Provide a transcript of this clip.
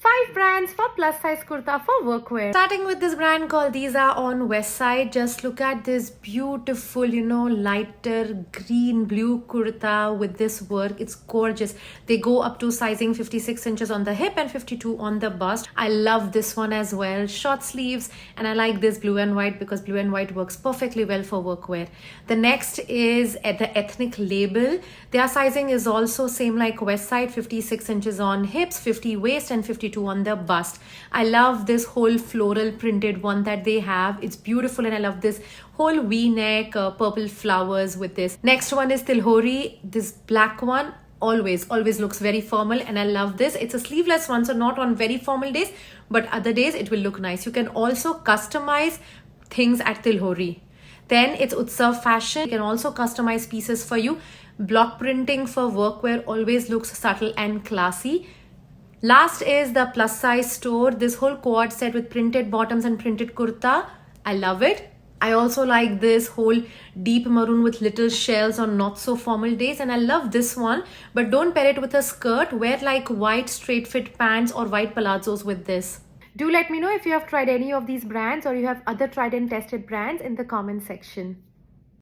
5 brands for plus size kurta for workwear. Starting with this brand called These Are on West Side. Just look at this beautiful, lighter green blue kurta with this work. It's gorgeous. They go up to sizing 56 inches on the hip and 52 on the bust. I love this one as well. Short sleeves, and I like this blue and white because blue and white works perfectly well for workwear. The next is at the ethnic label. Their sizing is also same like West Side, 56 inches on hips, 50 waist and 52 on the bust. I love this whole floral printed one that they have. It's beautiful, and I love this whole v-neck purple flowers with this. Next one is Tilhori. This black one always looks very formal, and I love this. It's a sleeveless one, so not on very formal days, but other days it will look nice. You can also customize things at Tilhori. Then it's Utsav Fashion. You can also customize pieces for you. Block printing for workwear always looks subtle and classy. Last is the plus size store. This whole quad set with printed bottoms and printed kurta. I love it. I also like this whole deep maroon with little shells on not so formal days, and I love this one, but don't pair it with a skirt. Wear like white straight fit pants or white palazzos with this. Do let me know if you have tried any of these brands or you have other tried and tested brands in the comment section.